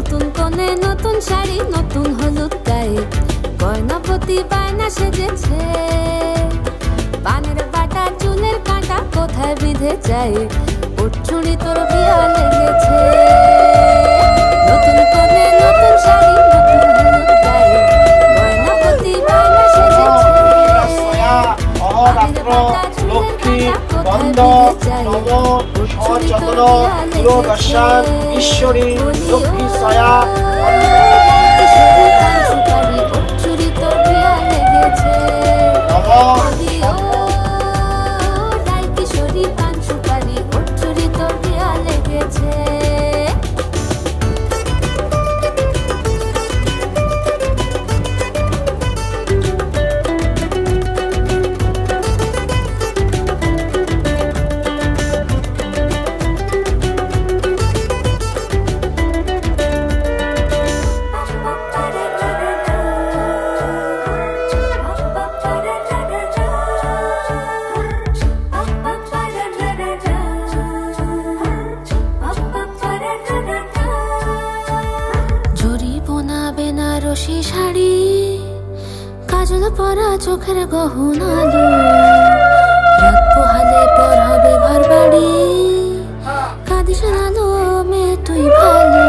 নতুন কোণে নতুন শাড়ি নতুন হলুদ গায়ে গয়নাপতি বায়না সেজেছে। পানের বাটা চুলের কাঁটা কোথায় বিঁধে যায়, ওর চুড়ি তোর বিয়া লেগেছে। নতুন কোণে নতুন শাড়ি নতুন হলুদ গায়ে গয়নাপতি বায়না সেজেছে। পানের বাটা চুলের কাঁটা কোথায় বিঁধে যায়, ওর চুড়ি তোর বিয়া লেগেছে। ঈশ্বরী লক্ষ্মী ছায়া বেনারসি শাড়ি কাজল পরা চোখের গহনালো, রাত পোহালে পর হবে ঘর বাড়ি, কাঁদিস আলো মেয়ে তুই ভালো।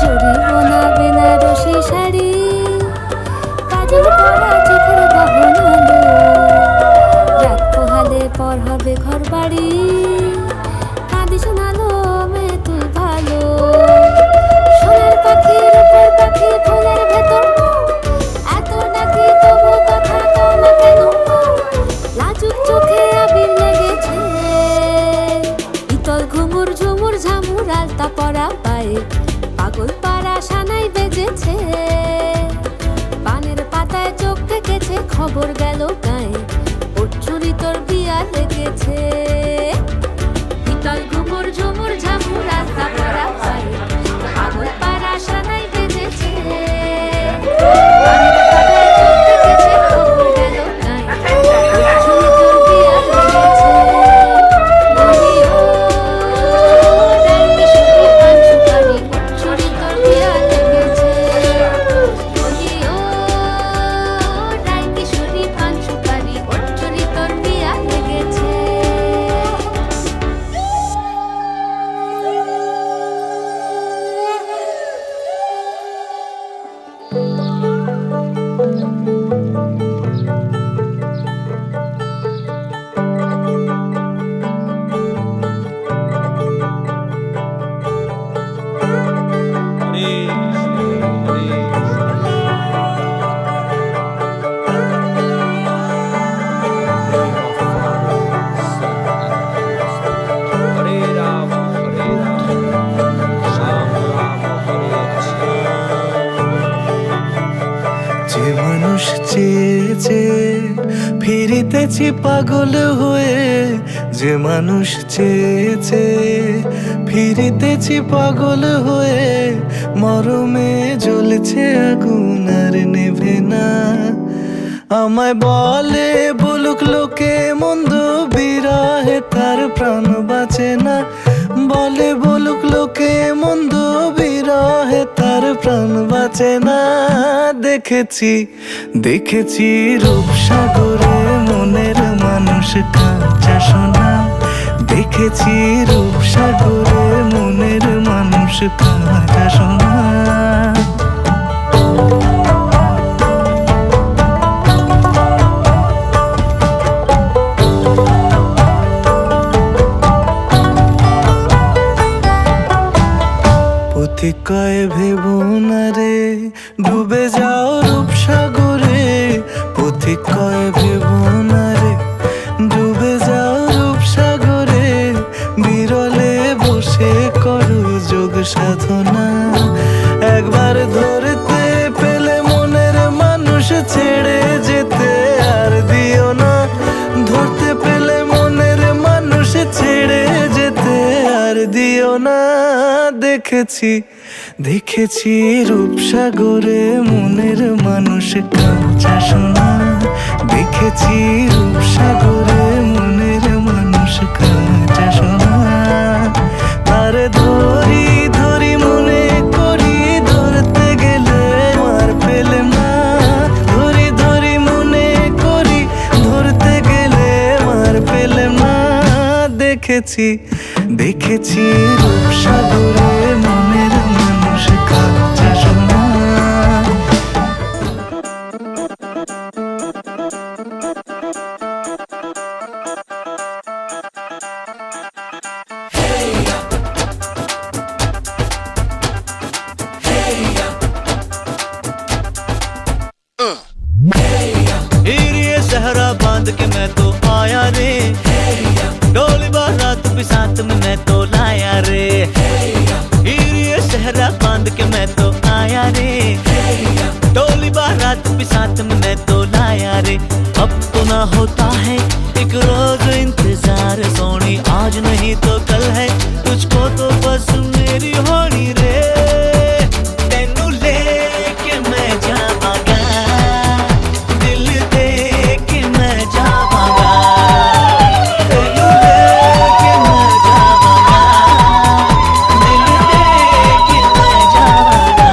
জড়ি বোনা বেনারসি শাড়ি কাজল পরা চোখের গহনালো, রাত পোহালে পর হবে ঘর বাড়ি, কাঁদিস আলো মেয়ে তুই ভালো। সোনার পাখি রূপের পাখি ফুলের ভেতর এত ডাকি তবু কথা কও না কেন, লাজুক চোখে আবির লেগেছে। ইতল ঘুমুর ঝুমুর ঝামুর আলতা পরা পায়ে পাগল পাড়া সানাই বেজেছে। পানের পাতায় চোখ থেকেছে খবর গেল গায়ে, ওর চুরি তোর বিয়া লেগেছে। ইতল ঘুমুর ঝুমুর ঝামুর আলতা পরা পায়ে পাগল পাড়া সানাই বেজেছে। পানের পাতায় চোখ থেকেছে খবর গেল গায়ে, ওর চুরি তোর বিয়া লেগেছে। বলিও রায় কিশোরী পান সুপারি, ওর চুরি তোর বিয়া লেগেছে। বলিও রায় কিশোরী পান সুপারি, ওর চুরি তোর বিয়া লেগেছে। যে মানুষ চেয়েছে ফিরিতেছি পাগল হয়ে, যে মানুষ চেয়েছে ফিরিতেছি পাগল হয়ে, মরমে জ্বলছে আগুন আর নেভে না। আমায় বলে বলুক লোকে মন্দ, বিরহে তার প্রাণ বাঁচে না। বলে বলুক লোকে মন্দ, বিরহে তার প্রাণ বাঁচে না। দেখেছি দেখেছি রূপসাগরে মনের মানুষ কাঁচা সোনা, দেখেছি রূপসাগরে মনের মানুষ কাঁচা সোনা। কয় ভেবো না রে ডুবে যাও রূপসাগরে, পথিক কয় ভেবো না রে ডুবে যাও রূপসাগরে, বিরলে বসে করো যোগ সাধনা। একবার ধরতে পেলে মনের মানুষ ছেড়ে যেতে আর দিও না, ধরতে পেলে মনের মানুষ ছেড়ে যেতে আর দিও না। দেখেছি দেখেছি রূপসাগরে মনের মানুষ কাঁচা সোনা, দেখেছি রূপসাগরে মনের মানুষ কাঁচা সোনা। তার ধরি ধরি মনে দেখেছি দেখেছি রূপসাগরে মনের মানুষ কাঁদছে সোনা। ये सहरा बांध के मैं तो आया रे, डोली बारात भी साथ में मैं तो लाया रे। ये सहरा बांध के मैं तो आया रे, डोली बारात भी साथ में मैं तो लाया रे। अब तो ना होता है एक रोज इंतजार सोनी, आज नहीं तो कल है तुझको तो बस मेरी होनी रे। तेनू लेके मैं जावांगा, दिल दे के मैं जावांगा। तेनू लेके मैं जावांगा, दिल दे के मैं जावांगा।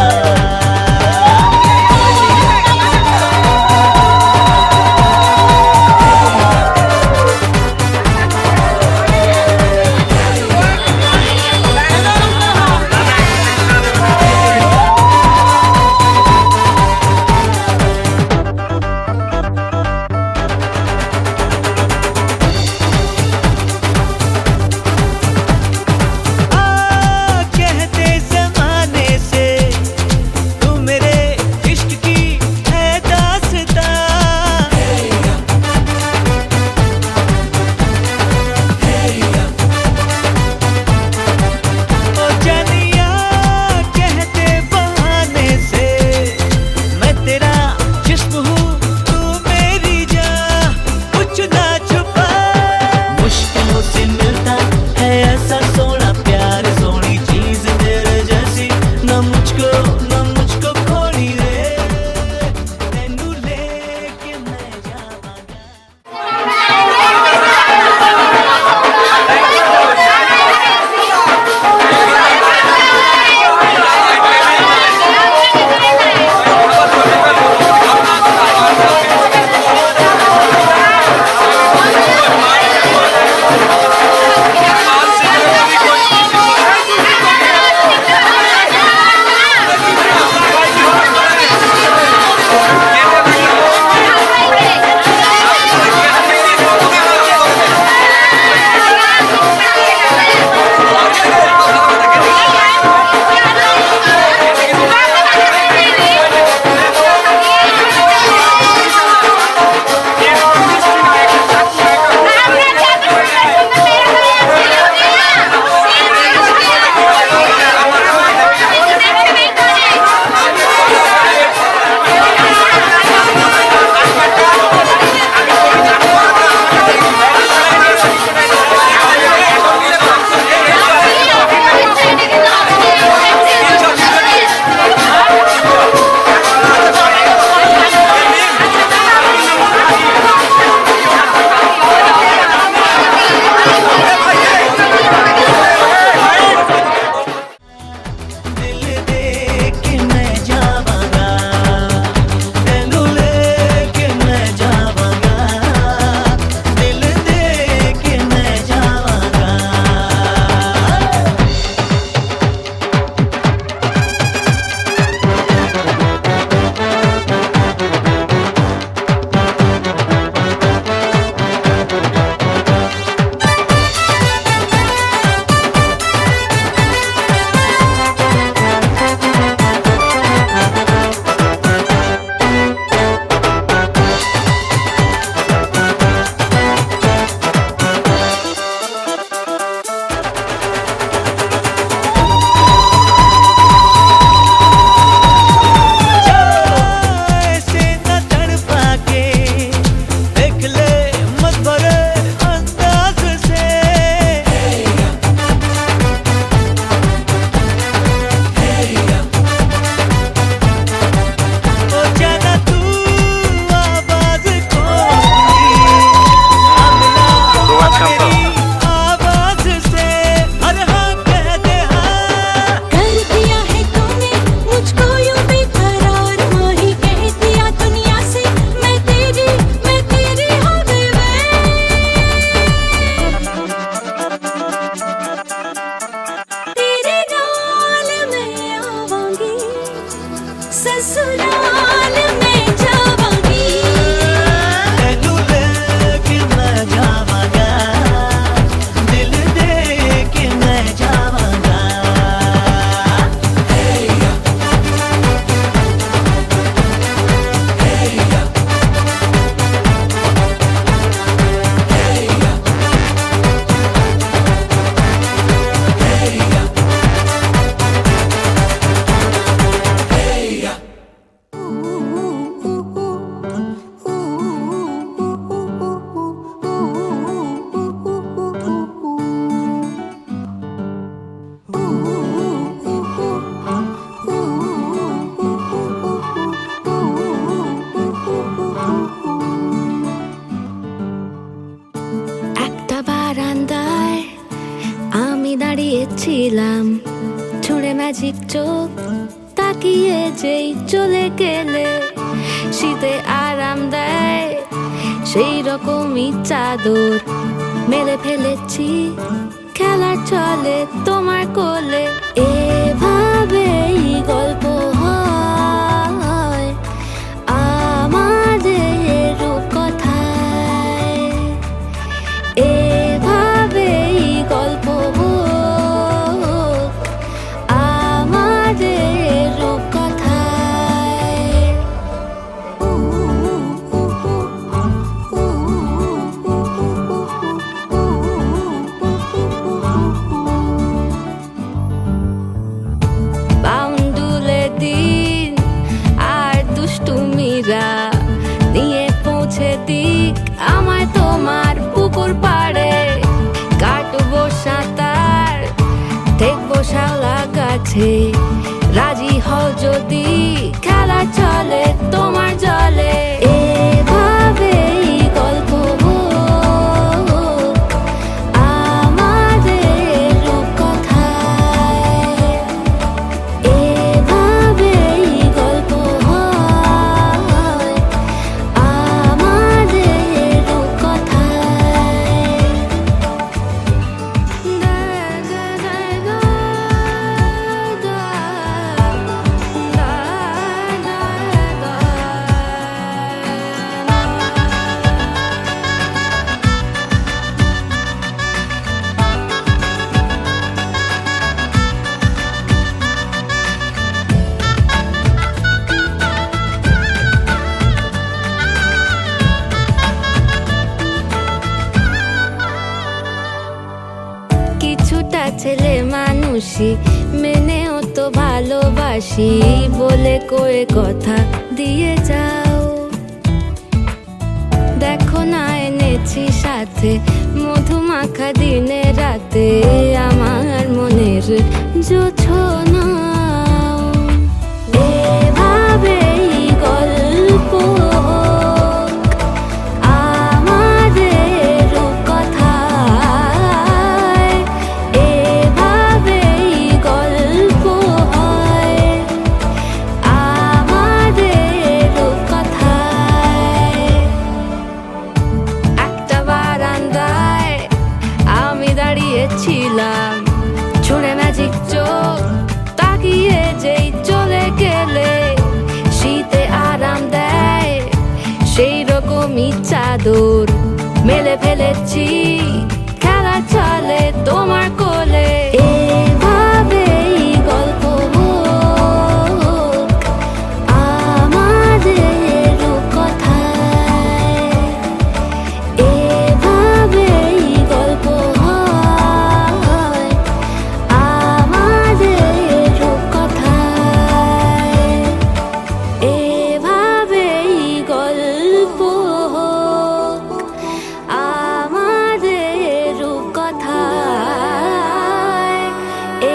ছিলাম, ছুঁড়ে ম্যাজিক চোখ তাকিয়ে যেই চলে গেলে, শীতে আরাম দেয় সেই রকমই চাদর মেলে ফেলেছি খেলার চলে তোমার কোলে। এভাবেই গল্প হয় আমাদের রূপকথায়, এভাবেই গল্প হোক আমাদের রূপকথায়। বাউন্ডুলে দিন আর দুষ্টুমিরা নিয়ে পৌঁছে দিক আমায় তোমার পুকুর পাড়ে, কাটবো সাঁতার দেখবো শাওলা গাছে, রাজি হও যদি খেলা চলে তোমার জলে। এভাবেই গল্প হোক আমাদের রূপকথায়, এভাবেই গল্প হয় আমাদের রূপকথায়। কিছুটা ছেলে মানুষই মেনেও তো ভালোবাসি, বলে কয়ে কথা দিয়ে যাও। দেখো না এনেছি সাথে মধুমাখা দিনে রাতে আমার মনের জোছনা। এভাবেই গল্প হোক আমাদের রূপকথায়, এভাবেই গল্প হয় আমাদের রূপকথায়। একটা বারান্দায় আমি দাঁড়িয়েছিলাম, ছুঁড়ে ম্যাজিক চোখ তাকিয়ে যেই চলে গেলে, শীতে আরাম দেয় সেই রকমই চাদর মেলে ফেলেছি খেলা চলে তোমার কোলে। এভাবেই গল্প হোক আমাদের রূপকথায়, এভাবেই গল্প হয় আমাদের রূপকথায়, এভাবেই গল্প হোক আমাদের রূপকথায়,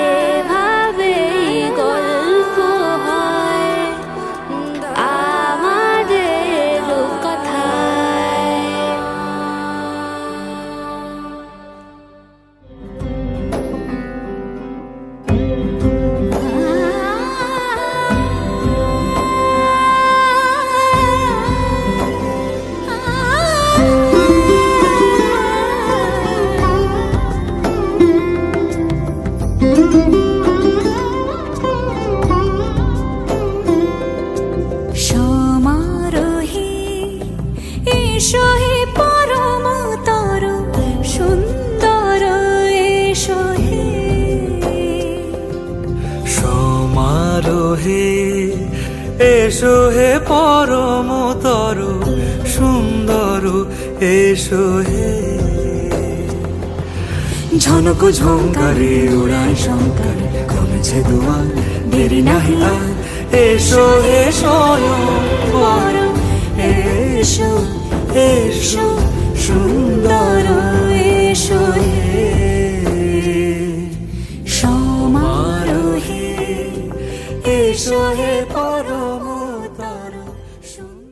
এভাবেই গল্প হয় আমাদের রূপকথায়। সমারোহে এসো হে পরমতর সুন্দর, এসো হে সমারোহে এসো হে পরমতর সুন্দর, এসো হে ঝনক ঝঙ্কারে উড়ায় শঙ্কর, কমেছে দুয়ার দেরি নাহি আর, এসো হে স্বয়ং বর, এসো এসো সুন্দর, এসো হে সমারোহে এসো হে পরমতর সুন্দর।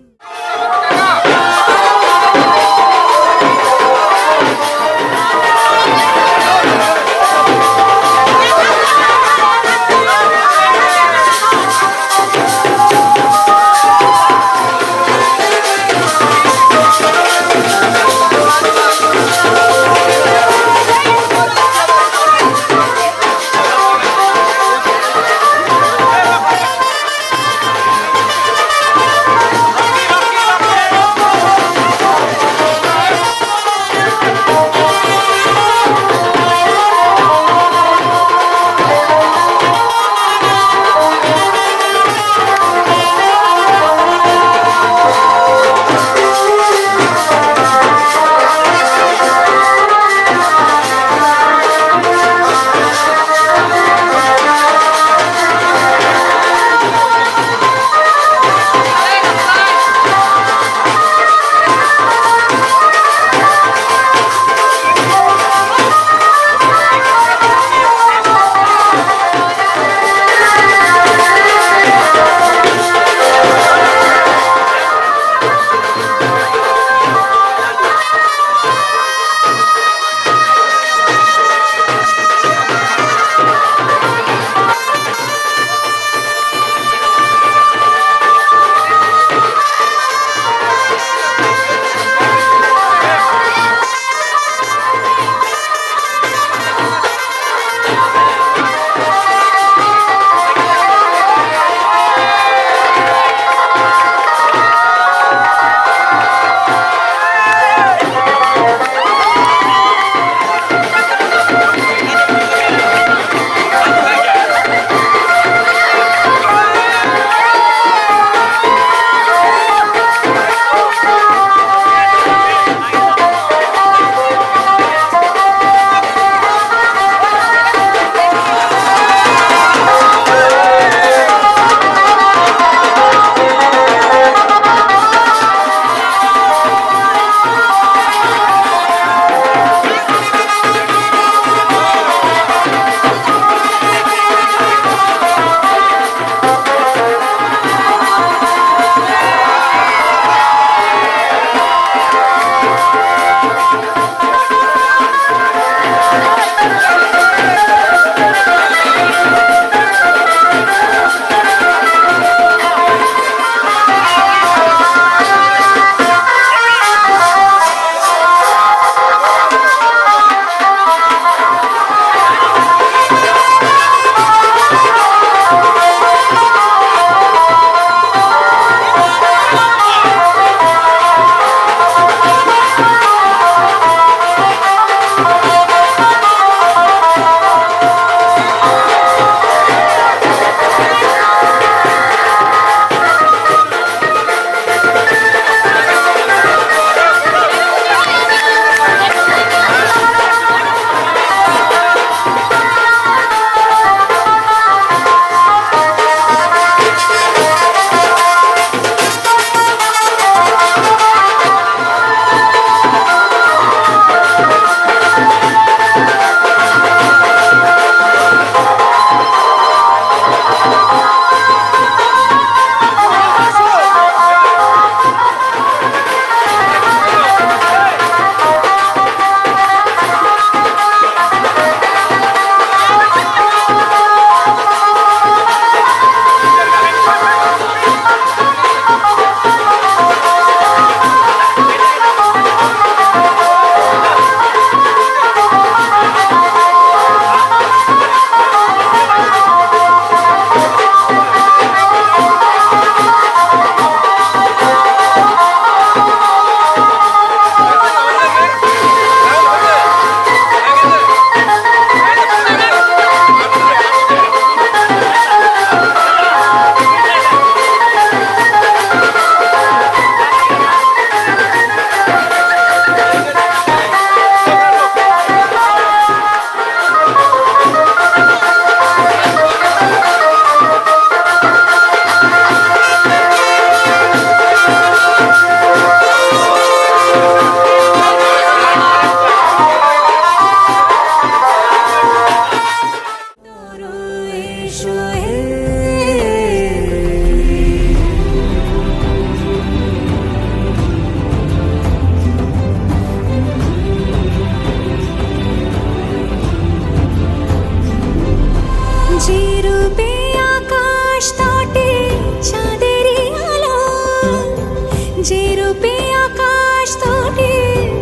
রূপে আকাশ তোটে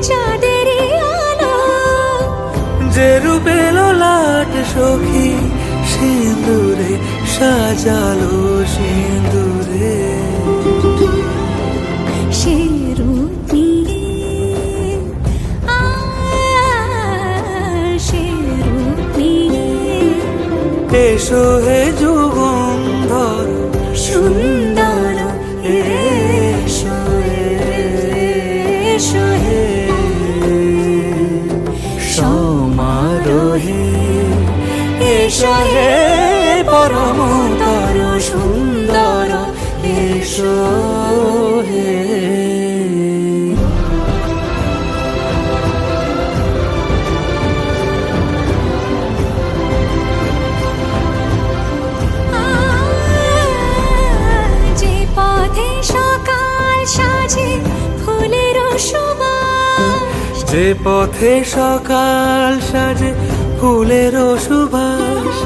চাঁদেরই আলো, যে রূপে লোলাট সখী সিঁদুরে সাজালো সিঁদুরে। সে রূপ নিয়ে সে রূপ নিয়ে এসো হে যুগন্ধর সুন্দর এসো এসো হে সমারোহে এসো হে পরমতর সুন্দর এসো হে। যে পথে সকাল সাজে ফুলের সুবাস, যে পথে সকাল সাজে ফুলের সুবাস,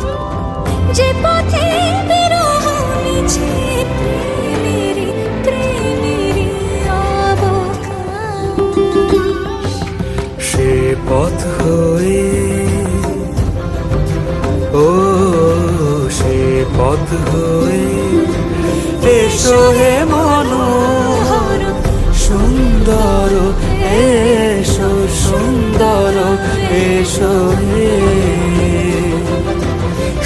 যে পথে বিরহ মিছে প্রেমেরই প্রেমেরই অবকাশ, সে পথ হয়ে ও সে পথ হয়ে এসো হে মনোহর সুন্দর এসো সুন্দর এসো হে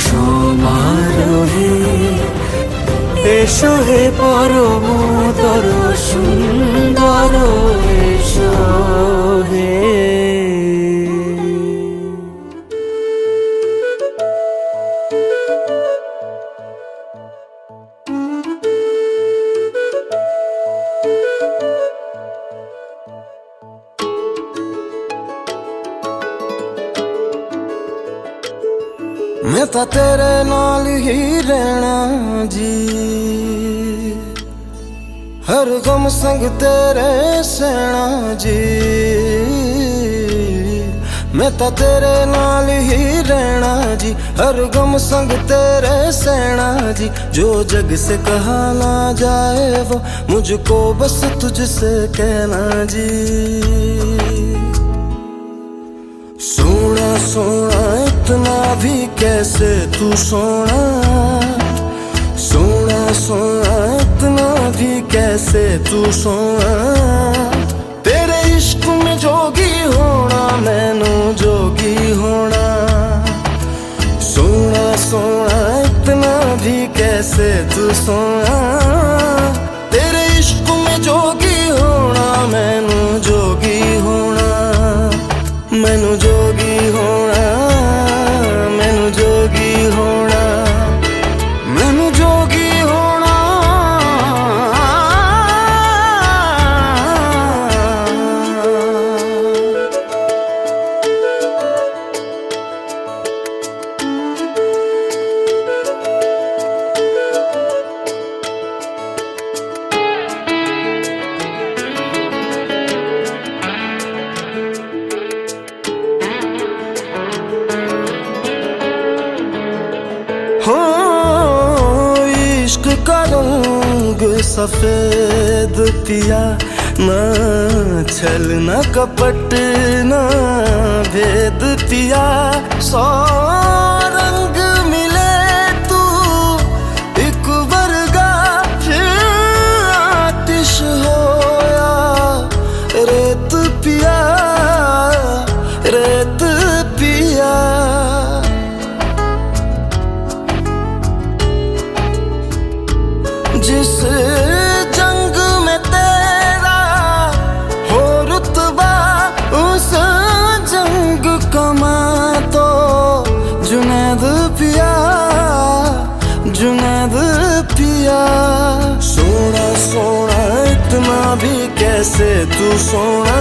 সমারোহে এসো হে পরমতর সুন্দর এসো হে। मैं तो तेरे नाल ही रहना जी, हर गम संग तेरे सहना जी। मैं तो तेरे नाल ही रहना जी, हर गम संग तेरे सहना जी। जो जग से कहा ना जाए वो मुझको बस तुझसे कहना जी। सोना सोना इतना भी कैसे तू सोना, सोना सोना इतना भी कैसे तू सोना। तेरे इश्क में जोगी होना मैनू जोगी होना। सोना सोना इतना भी कैसे तू सोना। तेरे इश्क में जोगी होना मैनू जोगी होना। मैनू जोगी होना मैनू जोगी होना मैनू जोगी होना। हो इश्क का रंग सफेद पिया, ना छल न कपट न भेद पिया। सौ रंग मिले तू एक वर्गा, आतिश होया रेत पिया रेत पिया। जिस जंग में तेरा हो रुतबा उस जंग कमा तो जुनैद पिया जुनैद पिया। सोना सोना इतना भी कैसे तू सोना।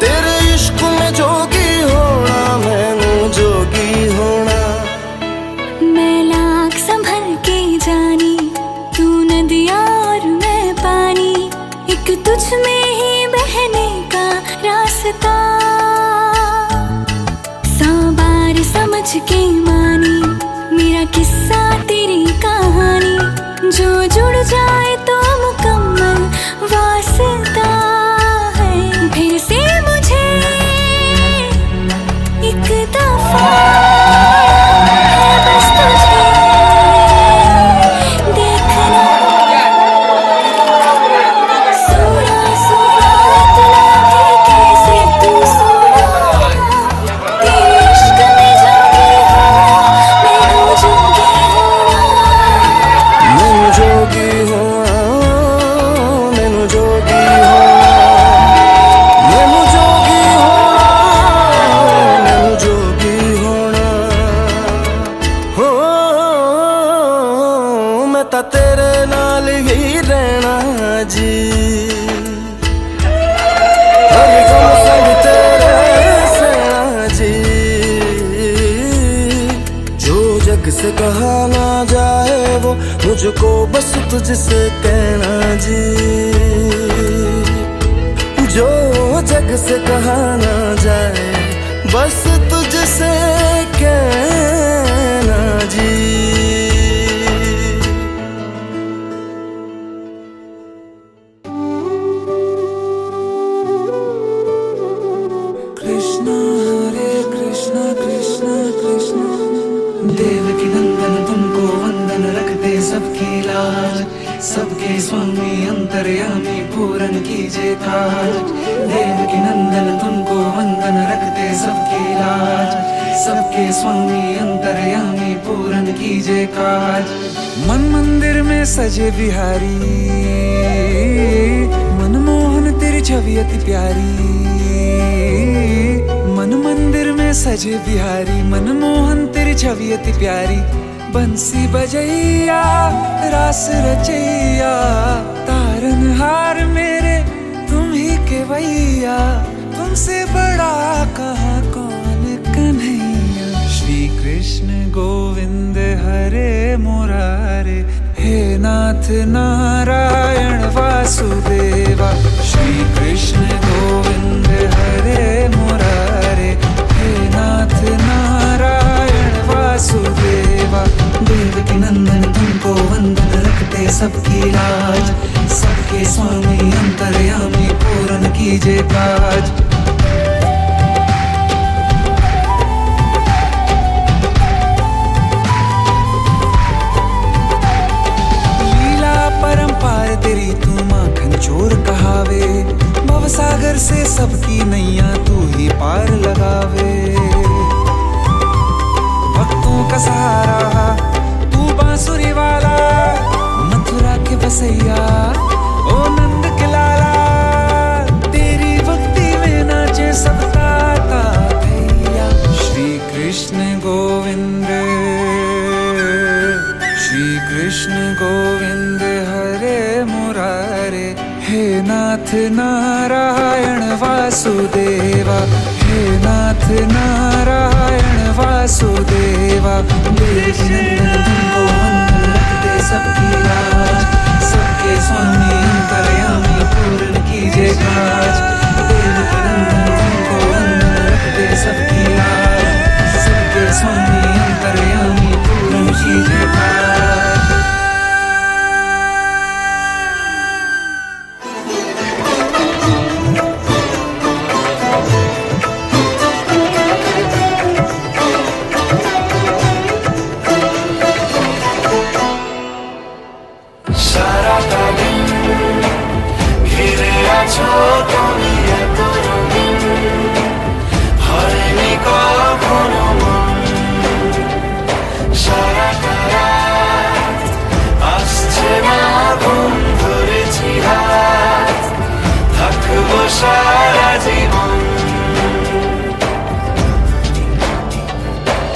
तेरे इश्क में जोगी होना मैनू जोगी होना। मैं लाख संभल के जानी, तू नदिया और मैं पानी, एक तुझ में ही बहने का रास्ता। 100 बार समझ के मानी मेरा किस्सा तेरी कहानी, जो जुड़ जाए तो मुकम्मल वास्ता। कहा ना जाए वो मुझको बस तुझसे कहना जी, जो जग से कहा ना जाए बस तुझसे कहना जी। कृष्ण हरे कृष्ण कृष्ण कृष्ण देवकी नंदन तुमको वंदन रखते सबकी लाज, सबके स्वामी अंतर्यामी पूरन कीजिए काज। देवकी नंदन तुमको वंदन रखते सबकी लाज, सबके स्वामी अंतर्यामी पूरन कीजिए काज। मन मंदिर में सजे बिहारी, मनमोहन तेरी छवि अति प्यारी। मन मंदिर में सजे बिहारी, मनमोहन तेरी छवि अति प्यारी। बंसी बजैया रास रचैया, तारनहार मेरे तुम ही के भैया। तुमसे बड़ा कहाँ कौन कन्हैया। श्री कृष्ण गोविंद हरे मुरारे, हे नाथ नारायण वासुदेवा। श्री कृष्ण गोविंद हरे मुरारे, हे नाथ नारायण वासुदेवा। देवकी नंदन तुमको वंदन रखते सबकी लाज, सबके स्वामी अंतर्यामी पूरन कीजिए काज। परंपार तेरी तू माखन चोर कहावे, भवसागर से सबकी नैया तू ही पार लगावे। भक्तों का सहारा तू बांसुरी वाला, मथुरा के बसैया ओ नंद के लाला। तेरी भक्ति में नाचे सब ताता भैया। श्री कृष्ण गोविंद, श्री कृष्ण गोविंद हरे मुरारे, हे नाथ नारायण वासुदेवा। हे नाथ नारायण वासुदेवा। देवकी नंदन तुमको वंदन रखते सबकी लाज, सबके स्वामी अंतर्यामी पूर्ण कीजिए काज। देवकी नंदन तुमको वंदन रखते सबकी लाज, सबके स्वामी अंतर्यामी पूर्ण कीजिए काज।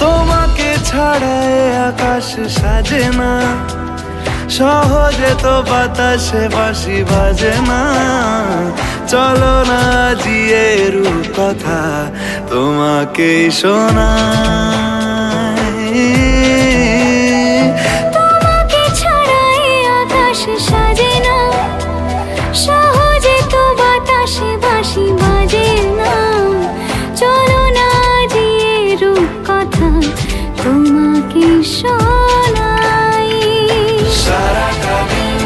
তোমাকে ছাড়ায় আকাশ সাজে না, সহজে তো বাতাসে বাঁশি বাজে না। চলো না জিয়ে রূপ কথা তোমাকে শোনাই। তোমাকে ছাড়াই আকাশ সাজে না, সহজে তো বাতাসে বাঁশি বাজে না। চলো না জিয়ে রূপ কথা তোমাকে শোনাই। সারাটা দিন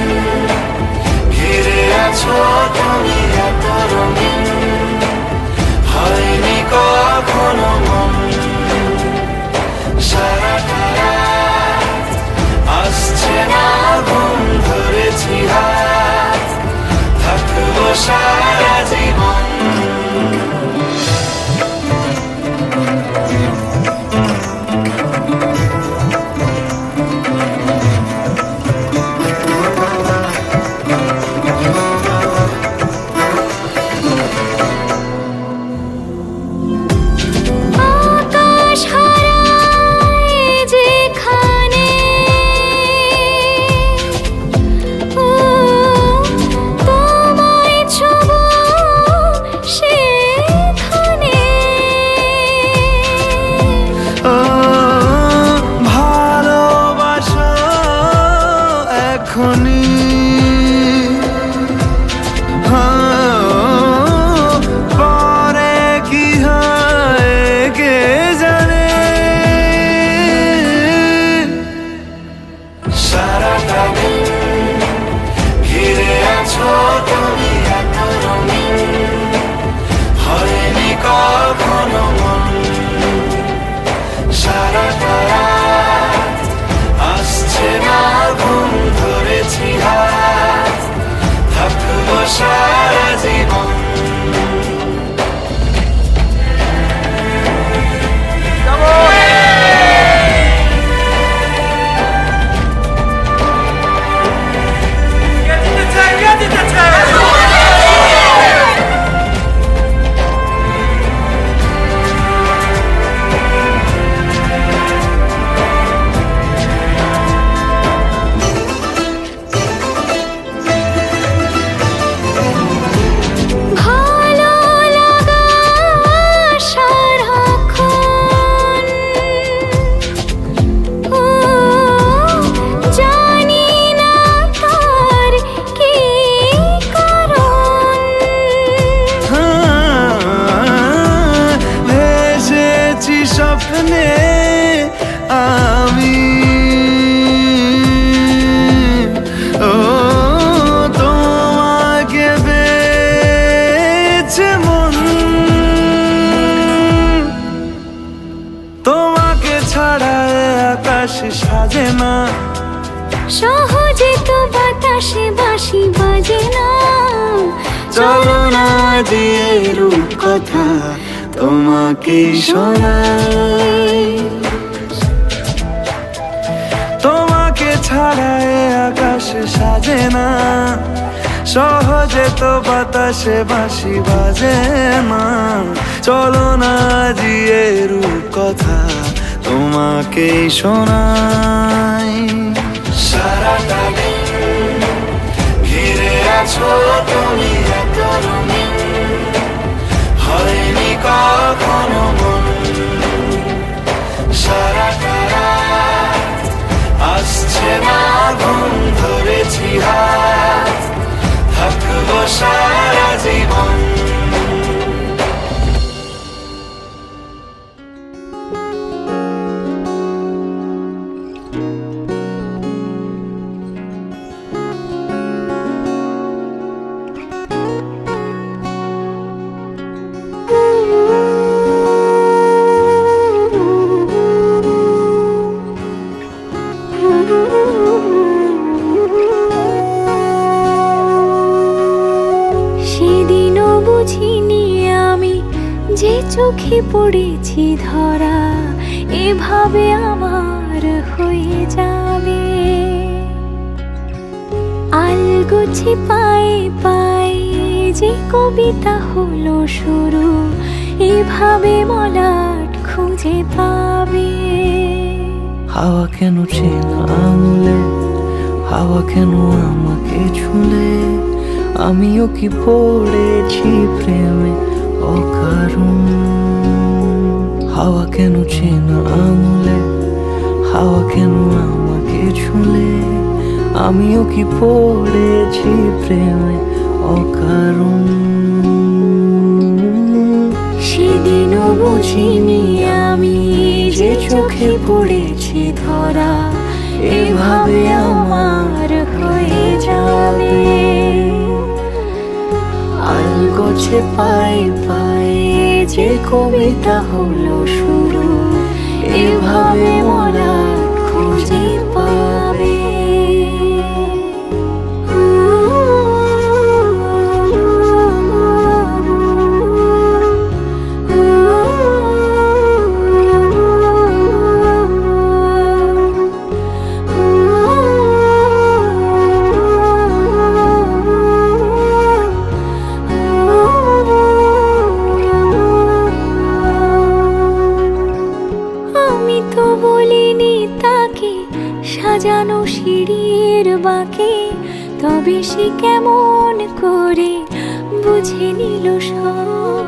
ঘিরে আছো তুমি এত রঙিন, হয়নি কখনো মন সাজে না, সহজে তো বাতাসে বাঁশি বাজে না। চলো না দিয়ে রূপকথা তোমাকে শোনাই। তোমাকে ছাড়া এ আকাশ সাজে না, সহজে তো বাতাসে বাঁশি বাজে না। চলো না দিয়ে রূপকথা তোমাকে শোনাই। সারাটা দিন ঘিরে আছো তুমি এত রঙিন, হয়নি কখনো মন। সারাটা রাত আসছে না ঘুম, ধরেছি হাত, থাকবো সারা জীবন। সেদিনও বুঝিনি আমি যে চোখে পড়েছি ধরা, এভাবে আমার হয়ে যাবে। আলগোছে পায়ে পায়ে যে কবিতা হলো শুরু, এভাবে মলাট খুঁজে পাবে। হাওয়া কেন চেনা আঙুলে, হাওয়া কেন আমাকে ছুলে, আমিও কি পড়েছি প্রেমে অকারণ। হাওয়া কেন চেনা আঙুলে, হাওয়া কেন আমাকে ছুলে, আমিও কি পড়েছি প্রেমে অকারণ। সেদিনও বুঝিনি আমি যে চোখে পড়েছি ধরা, এভাবে আমার হয়ে যাবে। আলগোছে পায়ে পায়ে যে কবিতা হলো শুরু, এভাবে মলাট খুঁজে পাবে। সাজানো সিঁড়ির বাঁকে, তবে সে কেমন করে বুঝে নিল সব।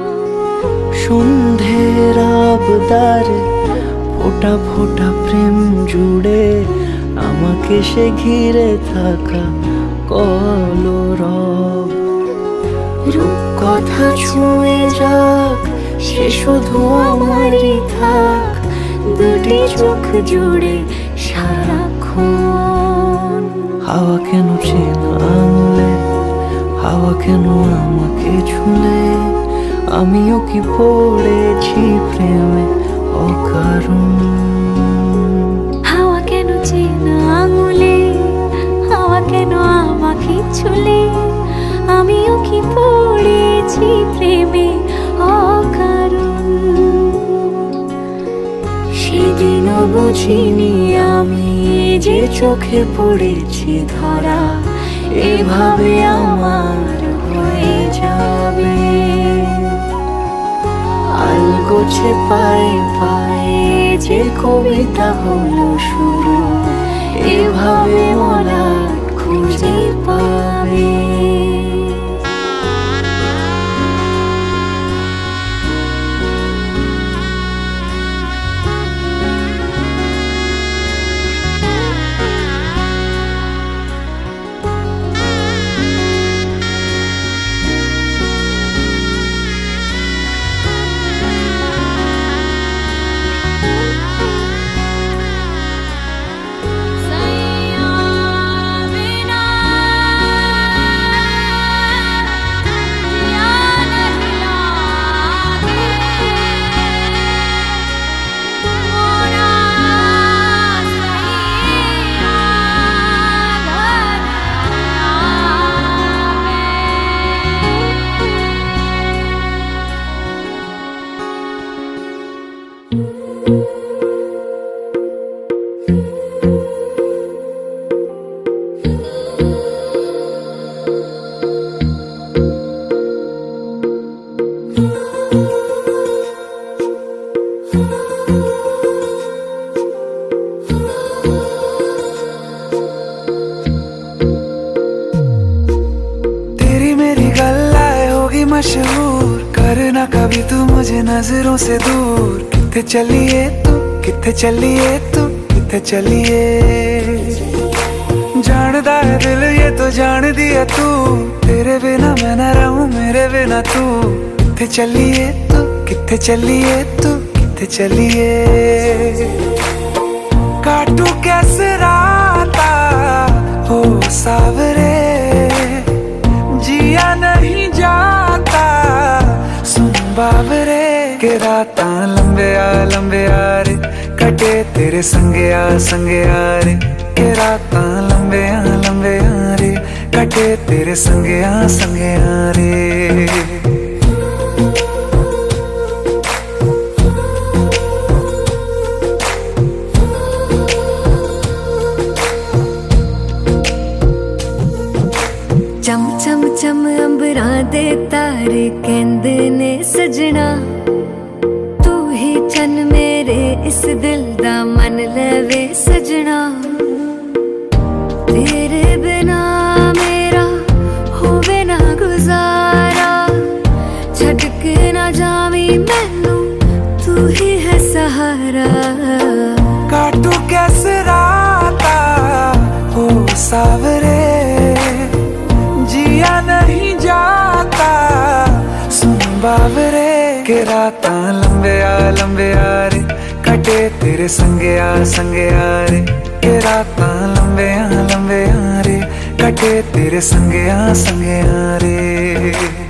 সন্ধ্যের আবদারে ফোটা ফোটা প্রেম জুড়ে, আমাকে সে ঘিরে থাকা কলরব। রূপকথা ছুঁয়ে যাক, সে শুধু আমারই থাক, দুটি চোখ জুড়ে সারাক্ষণ। হাওয়া কেন চেনা আঙুলে, হাওয়া কেন আমাকে ছুলে, আমিও কি পড়েছি প্রেমে অকারণ। হাওয়া কেন চেনা আঙুলে, হাওয়া কেন আমাকে ছুলে, আমিও কি পড়েছি প্রেমে অকারণ। সেদিনও বুঝিনি আমি যে চোখে পড়েছি ধরা, এভাবে আমার হয়ে যাবে। আলগোছে পায়ে পায়ে যে কবিতা হলো শুরু, এভাবে মলাট খুঁজে পাবে। मशहूर, करना कभी तू मुझे नजरों से दूर। किथे चलिए तू, किथे चलिए तू, किथे चलिए। जानदा है दिल ये तो जान दिया तू, तेरे बिना मैं न रहूं मेरे बिना तू। किथे चलिए तू, किथे चलिए तू, किथे चलिए। काटू कैसे राता हो सावरे, जिया नहीं जाता सुन बाबरे। के राता लंबे आ रे, कटे तेरे संगे आ रे। के राता लंबे आ रे, कटे तेरे संगे आ रे। चम चम चम अंबरां दे तारे कहंदे ने सजना, तू ही चन मेरे इस दिल दा मन लवे सजना। तेरे बिना मेरा होवे ना गुजारा, छड़ के ना जावी मैनू तू ही है सहारा। काटू कैसे राता हो सावरे, जिया नहीं जाता सुन बाबरे। के राता लंबे आ रे, कटे तेरे संगे आ रे। के राता लंबे आ रे, कटे तेरे संगे आ रे।